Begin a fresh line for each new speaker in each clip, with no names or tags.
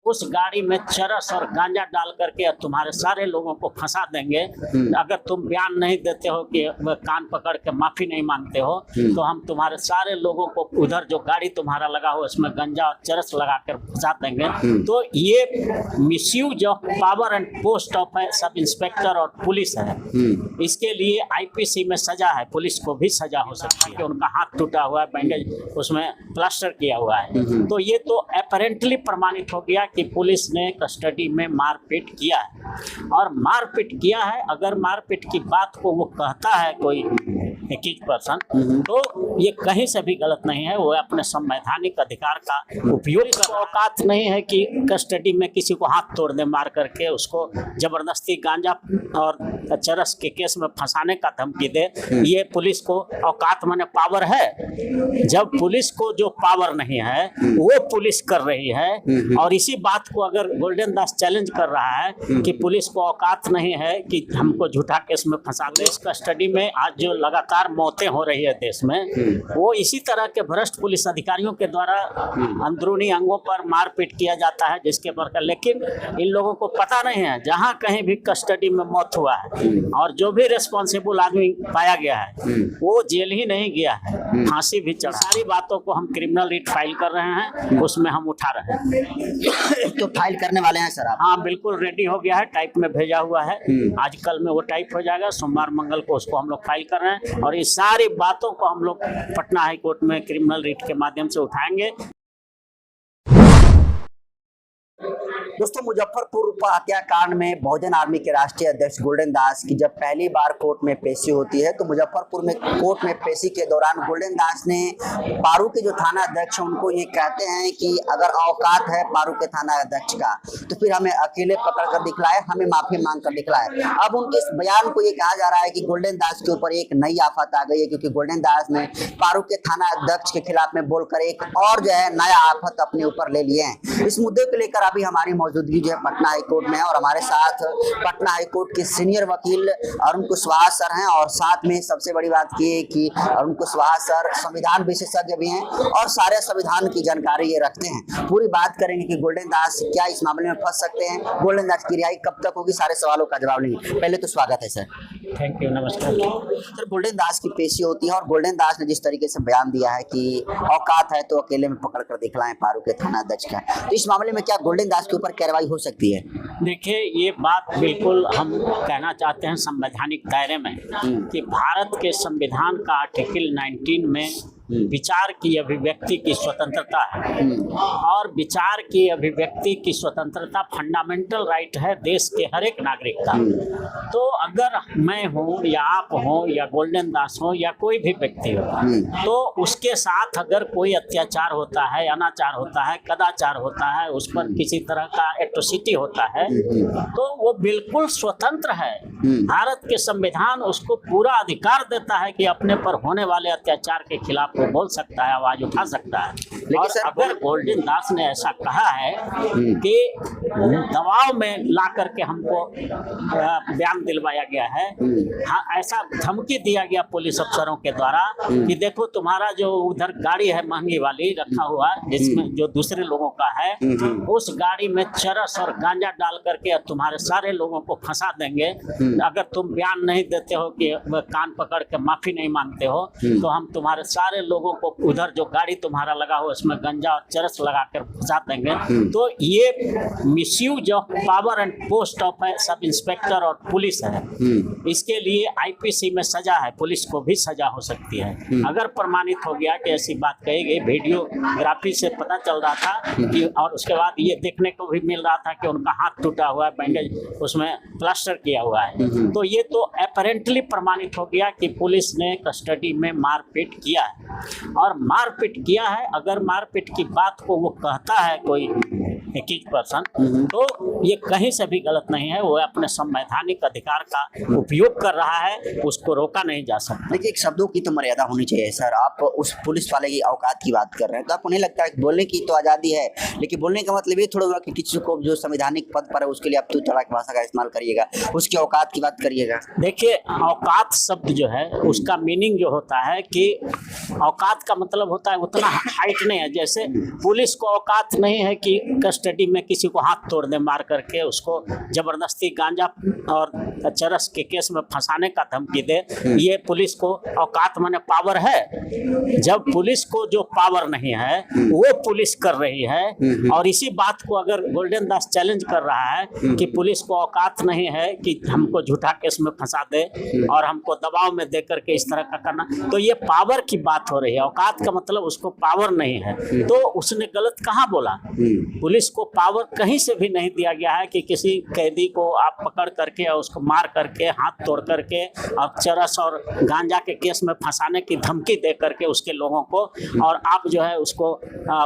उस गाड़ी में चरस और गांजा डाल करके तुम्हारे सारे लोगों को फंसा देंगे। अगर तुम बयान नहीं देते हो कि कान पकड़ के माफी नहीं मांगते हो तो हम तुम्हारे सारे लोगों को उधर जो गाड़ी तुम्हारा लगा हो उसमें गंजा और चरस लगा कर फंसा देंगे। तो ये misuse of power and post of sub inspector और पुलिस है। इसके लिए आईपीसी में सजा है, पुलिस को भी सजा हो सकती है। उनका हाथ टूटा हुआ है, बैंडेज उसमें प्लास्टर किया हुआ है। तो ये तो अपेरेंटली प्रमाणित हो गया कि पुलिस ने कस्टडी में मारपीट किया है और मारपीट किया है। अगर मारपीट की बात को वो कहता है कोई एक पर्सन तो ये कहीं से भी गलत नहीं है। वो अपने संवैधानिक अधिकार का उपयोग कर, औकात नहीं है कि कस्टडी में किसी को हाथ तोड़ दे मार करके, उसको जबरदस्ती गांजा और चरस के केस में फंसाने का धमकी दे। ये पुलिस को औकात माने पावर है। जब पुलिस को जो पावर नहीं है वो पुलिस कर रही है और इसी बात को अगर गोल्डन दास चैलेंज कर रहा है कि पुलिस को औकात नहीं है कि हमको झूठा केस में फंसा दे। इस कस्टडी में आज जो लगातार मौतें हो रही है देश में, वो इसी तरह के भ्रष्ट पुलिस अधिकारियों के द्वारा अंदरूनी अंगों पर मारपीट किया जाता है जिसके पर, लेकिन इन लोगों को पता नहीं है जहां कहीं भी कस्टडी में मौत हुआ है और जो भी रिस्पॉन्सिबल आदमी पाया गया है वो जेल ही नहीं गया है, फांसी भी चढ़ा। सारी बातों को हम क्रिमिनल रिट फाइल कर रहे हैं, उसमें हम उठा रहे हैं।
तो फाइल करने वाले हैं सर आप?
हाँ बिल्कुल, रेडी हो गया है, टाइप में भेजा हुआ है। आज कल में वो टाइप हो जाएगा, सोमवार मंगल को उसको हम लोग फाइल कर रहे हैं और इस सारी बातों को हम लोग पटना हाई कोर्ट में क्रिमिनल रिट के माध्यम से उठाएंगे।
दोस्तों, मुजफ्फरपुर हत्याकांड में बहुजन आर्मी के राष्ट्रीय अध्यक्ष गोल्डन दास की जब पहली बार कोर्ट में पेशी होती है तो मुजफ्फरपुर में कोर्ट में पेशी के दौरान गोल्डन दास ने पारू के जो थाना अध्यक्ष हैं उनको ये कहते हैं कि अगर औकात है पारू के थाना अध्यक्ष का तो फिर हमें अकेले पकड़ कर दिखलाए, हमें माफी मांग कर दिखलाए। अब उनके इस बयान को ये कहा जा रहा है कि गोल्डन दास के ऊपर एक नई आफत आ गई है क्योंकि गोल्डन दास ने पारू के थाना अध्यक्ष के खिलाफ में बोलकर एक और जो है नया आफत अपने ऊपर ले लिए हैं। इस मुद्दे को लेकर अभी हमारी मौजूदगी जो है पटना हाई कोर्ट में है और हमारे साथ पटना हाई कोर्ट के सीनियर वकील अरुण कुशवाहा सर हैं और साथ में सबसे बड़ी बात की है कि अरुण कुशवाहा सर संविधान विशेषज्ञ भी हैं और सारे संविधान की जानकारी ये रखते हैं। पूरी बात करेंगे कि गोल्डन दास क्या इस मामले में फंस सकते हैं, गोल्डन दास की रिहाई कब तक होगी, सारे सवालों का जवाब लेंगे। पहले तो स्वागत है सर।
थैंक यू, नमस्कार
सर। गोल्डन दास की पेशी होती है और गोल्डन दास ने जिस तरीके से बयान दिया है कि औकात है तो अकेले में पकड़ कर दिखलाएं पारू के थाना अध्यक्ष का, तो इस मामले में क्या गोल्डन दास के ऊपर कार्रवाई हो सकती है?
देखिए, ये बात बिल्कुल हम कहना चाहते हैं संवैधानिक दायरे में कि भारत के संविधान का आर्टिकल 19 में विचार की अभिव्यक्ति की स्वतंत्रता है और विचार की अभिव्यक्ति की स्वतंत्रता फंडामेंटल राइट है देश के हर एक नागरिक का। तो अगर मैं हूँ या आप हो या गोल्डन दास हो या कोई भी व्यक्ति हो तो उसके साथ अगर कोई अत्याचार होता है, अनाचार होता है, कदाचार होता है, उस पर किसी तरह का एट्रोसिटी होता है तो वो बिल्कुल स्वतंत्र है। भारत के संविधान उसको पूरा अधिकार देता है कि अपने पर होने वाले अत्याचार के खिलाफ वो बोल सकता है, आवाज उठा सकता है। और अगर गोल्डन दास ने ऐसा कहा है कि दबाव में ला करके हमको बयान दिलवाया गया है, हाँ, ऐसा धमकी दिया गया पुलिस अफसरों के द्वारा कि देखो तुम्हारा जो उधर गाड़ी है महंगी वाली रखा हुआ जिसमें जो दूसरे लोगों का है, उस गाड़ी में चरस और गांजा डाल करके तुम्हारे सारे लोगों को फंसा देंगे। अगर तुम बयान नहीं देते हो कि कान पकड़ के माफी नहीं मांगते हो तो हम तुम्हारे सारे लोगों को उधर जो गाड़ी तुम्हारा लगा हो उसमें गंजा और चरस लगा कर फंसा देंगे। तो ये misuse of power and post of sub inspector और पुलिस है। इसके लिए आईपीसी में सजा है, पुलिस को भी सजा हो सकती है। अगर प्रमाणित हो गया कि ऐसी बात कही गई, वीडियोग्राफी से पता चल रहा था कि, और उसके बाद ये देखने को भी मिल रहा था कि उनका हाथ टूटा हुआ है, बैंडेज उसमें प्लास्टर किया हुआ है। तो ये तो अपेरेंटली प्रमाणित हो गया कि पुलिस ने कस्टडी में मारपीट किया है और मारपीट किया है। अगर मारपीट की बात को वो कहता है कोई एक पर्सन तो ये कहीं से भी गलत नहीं है। वो अपने संवैधानिक अधिकार का उपयोग कर रहा है, उसको रोका नहीं जा सकता।
देखिए, एक शब्दों की तो मर्यादा होनी चाहिए सर। आप उस पुलिस वाले की औकात की बात कर रहे हैं तो आपको नहीं लगता है बोलने की तो आज़ादी है, लेकिन बोलने का मतलब ये थोड़ा हुआ कि किसी को जो संवैधानिक पद पर है उसके लिए आप तू तड़ाक भाषा का इस्तेमाल करिएगा, उसकी औकात की बात करिएगा।
देखिए, औकात शब्द जो है उसका मीनिंग जो होता है कि औकात का मतलब होता है उतना हाइट नहीं है। जैसे पुलिस को औकात नहीं है कि कस्टडी में किसी को हाथ तोड़ दे मार करके, उसको जबरदस्ती गांजा और चरस के केस में फंसाने का धमकी दे, ये पुलिस को औकात माने पावर है? जब पुलिस को जो पावर नहीं है वो पुलिस कर रही है, और इसी बात को अगर गोल्डन दास चैलेंज कर रहा है कि पुलिस को औकात नहीं है कि हमको झूठा केस में फंसा दे और हमको दबाव में दे करके इस तरह का करना, तो ये पावर की बात हो रही है। औकात का मतलब उसको पावर नहीं है, तो उसने गलत कहाँ बोला? पुलिस को पावर कहीं से भी नहीं दिया गया है कि किसी कैदी को आप पकड़ करके और उसको मार करके, हाथ तोड़ करके और चरस और गांजा के केस में फंसाने की धमकी दे करके उसके लोगों को, और आप जो है उसको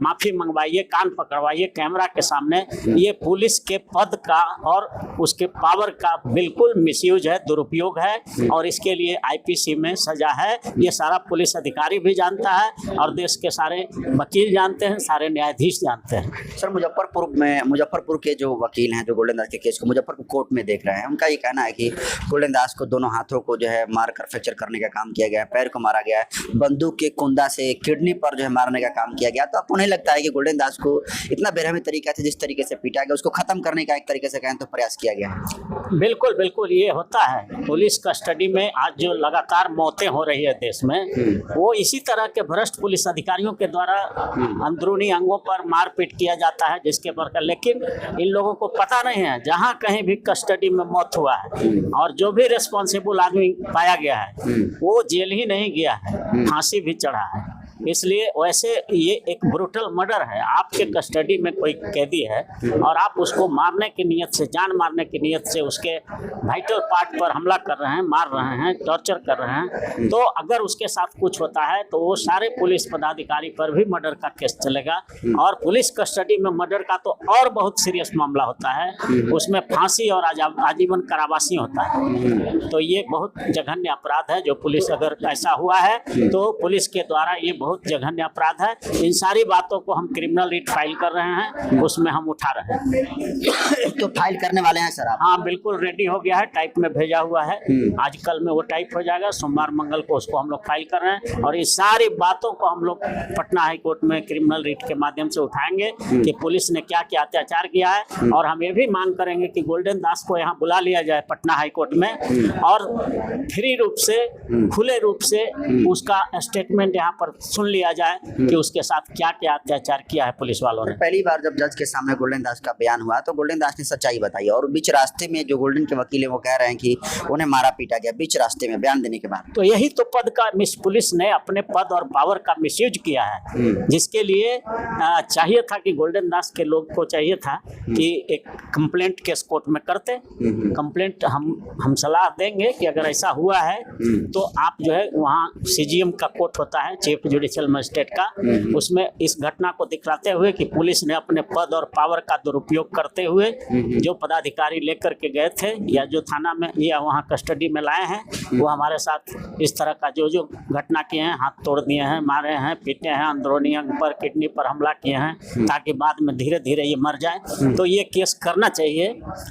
माफी मंगवाइए, कान पकड़वाइए कैमरा के सामने। ये पुलिस के पद का और उसके पावर का बिल्कुल मिसयूज है, दुरुपयोग है, और इसके लिए आईपीसी में सजा है। ये सारा पुलिस अधिकारी भी जानता है और देश के सारे वकील जानते हैं, सारे न्यायाधीश जानते हैं।
सर, मुजफ्फरपुर के जो वकील हैं जो गोल्डन दास के केस को मुजफ्फरपुर कोर्ट में देख रहे हैं, उनका ये कहना है कि गोल्डन दास को दोनों हाथों को जो है मारकर फ्रैक्चर करने का काम किया गया है, पैर को मारा गया है, बंदूक के कुंदा से किडनी पर जो है मारने का काम किया गया। तो आपको नहीं लगता है कि गोल्डन दास को इतना बेरहमी तरीका से जिस तरीके से पीटा गया, उसको खत्म करने का एक तरीके से कहें तो प्रयास किया गया है?
बिल्कुल बिल्कुल, ये होता है। पुलिस कस्टडी में आज जो लगातार मौतें हो रही है देश में, वो इसी तरह के भ्रष्ट पुलिस अधिकारियों के द्वारा अंदरूनी अंगों पर मारपीट किया जाता है, जिसके पर लेकिन इन लोगों को पता नहीं है, जहाँ कहीं भी कस्टडी में मौत हुआ है और जो भी रिस्पॉन्सिबल आदमी पाया गया है वो जेल ही नहीं गया है, फांसी भी चढ़ा है। इसलिए वैसे ये एक ब्रूटल मर्डर है। आपके कस्टडी में कोई कैदी है और आप उसको मारने की नीयत से, जान मारने की नीयत से उसके वाइटल पार्ट पर हमला कर रहे हैं, मार रहे हैं, टॉर्चर कर रहे हैं, तो अगर उसके साथ कुछ होता है तो वो सारे पुलिस पदाधिकारी पर भी मर्डर का केस चलेगा। और पुलिस कस्टडी में मर्डर का तो और बहुत सीरियस मामला होता है, उसमें फांसी और आजीवन कारावासी होता है। तो ये बहुत जघन्य अपराध है। जो पुलिस अगर ऐसा हुआ है तो पुलिस के द्वारा ये बहुत जघन्य अपराध है। इन सारी बातों को हम क्रिमिनल रिट फाइल कर रहे हैं, उसमें हम उठा रहे हैं।
तो फाइल करने वाले हैं सर आप?
हाँ बिल्कुल, रेडी हो गया है, टाइप में भेजा हुआ है, आज कल में वो टाइप हो जाएगा, सोमवार मंगल को उसको हम लोग फाइल कर रहे हैं। और इस सारी बातों को हम लोग पटना हाई कोर्ट में क्रिमिनल रिट के माध्यम से उठाएंगे कि पुलिस ने क्या क्या अत्याचार किया है। और हम ये भी मांग करेंगे कि गोल्डन दास को यहाँ बुला लिया जाए पटना हाई कोर्ट में, और फ्री रूप से, खुले रूप से उसका स्टेटमेंट यहाँ पर सुन लिया जाए कि उसके साथ क्या क्या अत्याचार किया है पुलिस वालों ने।
पहली बार जब जज के सामने गोल्डन दास का बयान हुआ तो गोल्डन दास ने सच्चाई बताई, और बीच रास्ते में जो गोल्डन के वकील है वो कह रहे हैं कि उन्हें मारा पीटा गया बीच रास्ते में बयान देने के बाद।
तो यही तो पद का पुलिस ने अपने पद और पावर का मिसयूज किया है, जिसके लिए चाहिए था कि गोल्डन दास के लोग को चाहिए था कि एक कंप्लेंट केस कोर्ट में करते। कंप्लेंट हम सलाह देंगे कि अगर ऐसा हुआ है तो आप जो है वहाँ सीजीएम का कोर्ट होता है, चीफ जुडिशियल मजिस्ट्रेट का, उसमें इस घटना को दिखलाते हुए कि पुलिस ने अपने पद और पावर का दुरुपयोग करते हुए जो पदाधिकारी लेकर के गए थे या जो थाना में या वहाँ कस्टडी में लाए हैं, वो हमारे साथ इस तरह का जो घटना किए हैं, हाथ तोड़ दिए हैं, मारे हैं, पीटे हैं, अंदरूनी अंग पर, किडनी पर हमला किए हैं, ताकि बाद में धीरे धीरे ये मर जाए। तो ये केस करना चाहिए।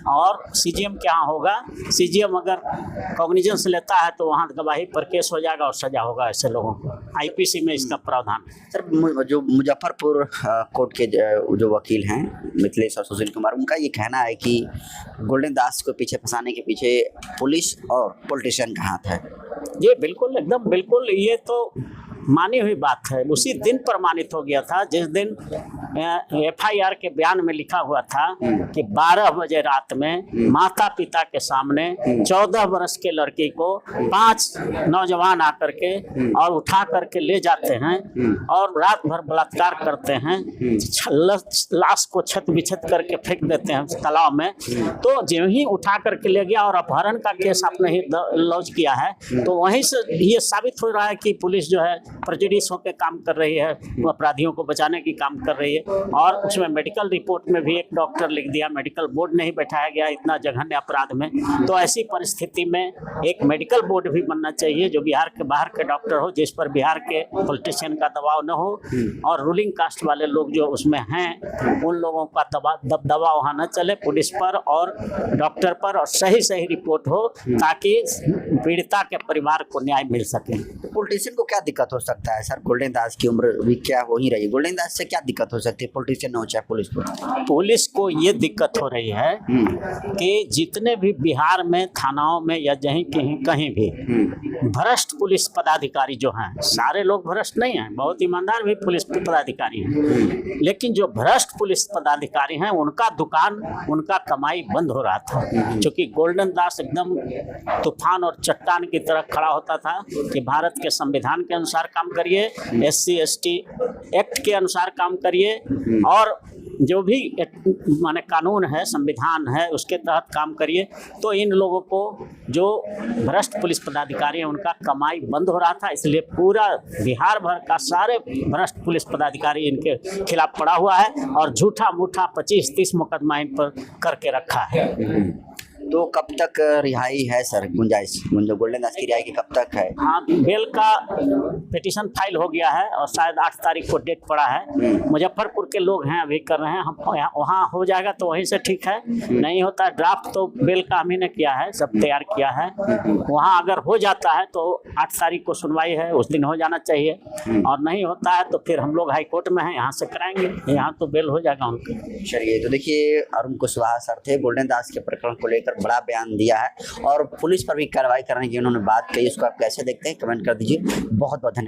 और सीजीएम क्या होगा, सीजीएम अगर कॉग्निजेंस लेता है तो वहाँ गवाही पर केस हो जाएगा और सजा होगा ऐसे लोगों को। आईपीसी में इसका प्रावधान।
सर, जो मुजफ्फरपुर कोर्ट के जो वकील हैं मिथिलेश और सुशील कुमार, उनका ये कहना है कि गोल्डन दास को पीछे फंसाने के पीछे पुलिस और पॉलिटिशियन का हाथ है।
ये बिल्कुल एकदम बिल्कुल, ये तो मानी हुई बात है। उसी दिन प्रमाणित हो गया था जिस दिन एफआईआर के बयान में लिखा हुआ था कि 12 बजे रात में माता पिता के सामने 14 वर्ष के लड़की को 5 नौजवान आकर के और उठा करके ले जाते हैं और रात भर बलात्कार करते हैं, लाश को छत बिछत करके फेंक देते हैं तालाब में। तो जो ही उठा करके ले गया और अपहरण का केस आपने ही लॉन्च किया है, तो वहीं से ये साबित हो रहा है कि पुलिस जो है प्रेजुडिस होकर काम कर रही है, वो अपराधियों को बचाने की काम कर रही है। और उसमें मेडिकल रिपोर्ट में भी एक डॉक्टर लिख दिया, मेडिकल बोर्ड नहीं बैठाया गया इतना जघन्य अपराध में। तो ऐसी परिस्थिति में एक मेडिकल बोर्ड भी बनना चाहिए जो बिहार के बाहर के डॉक्टर हो, जिस पर बिहार के पॉलिटिशियन का दबाव न हो, और रूलिंग कास्ट वाले लोग जो उसमें हैं उन लोगों का दबाव वहाँ न चले पुलिस पर और डॉक्टर पर, और सही रिपोर्ट हो ताकि पीड़िता के परिवार को न्याय मिल सके।
पॉलिटिशियन को क्या दिक्कत हो सकता है सर? गोल्डन दास की उम्र भी क्या हो ही रही है, गोल्डन दास से क्या दिक्कत हो सकती है, पॉलिटिशियन हो चाहे पुलिस को?
पुलिस को ये दिक्कत हो रही है कि जितने भी बिहार में थानाओं में या कहीं कहीं कहीं भी भ्रष्ट पुलिस पदाधिकारी जो हैं, सारे लोग भ्रष्ट नहीं हैं, बहुत ईमानदार भी पुलिस पदाधिकारी हैं, लेकिन जो भ्रष्ट पुलिस पदाधिकारी हैं उनका दुकान, उनका कमाई बंद हो रहा था। क्योंकि गोल्डन दास एकदम तूफान और चट्टान की तरह खड़ा होता था कि भारत के संविधान के अनुसार काम करिए, SC ST एक्ट के अनुसार काम करिए, और जो भी माने कानून है, संविधान है, उसके तहत काम करिए। तो इन लोगों को जो भ्रष्ट पुलिस पदाधिकारी हैं उनका कमाई बंद हो रहा था, इसलिए पूरा बिहार भर का सारे भ्रष्ट पुलिस पदाधिकारी इनके खिलाफ पड़ा हुआ है और झूठा मूठा 25-30 मुकदमा इन पर करके रखा है।
तो कब तक रिहाई है सर, गुंजाइश गोल्डन दास की रिहाई की कब तक है?
हाँ, बेल का पिटीशन फाइल हो गया है और शायद 8 तारीख को डेट पड़ा है। मुजफ्फरपुर के लोग हैं, अभी कर रहे हैं, हम वहाँ हो जाएगा तो वहीं से ठीक है, नहीं होता ड्राफ्ट तो बेल का हम ही ने किया है, सब तैयार किया है। वहाँ अगर हो जाता है तो 8 तारीख को सुनवाई है, उस दिन हो जाना चाहिए, और नहीं होता है तो फिर हम लोग हाई कोर्ट में हैं, यहाँ से कराएंगे, यहाँ तो बेल हो जाएगा उनका।
चलिए, तो देखिए अरुण कुशवाहा सर थे, गोल्डन दास के प्रकरण को लेकर बड़ा बयान दिया है और पुलिस पर भी कार्रवाई करने की उन्होंने बात कही। उसको आप कैसे देखते हैं, कमेंट कर दीजिए। बहुत बहुत धन्यवाद।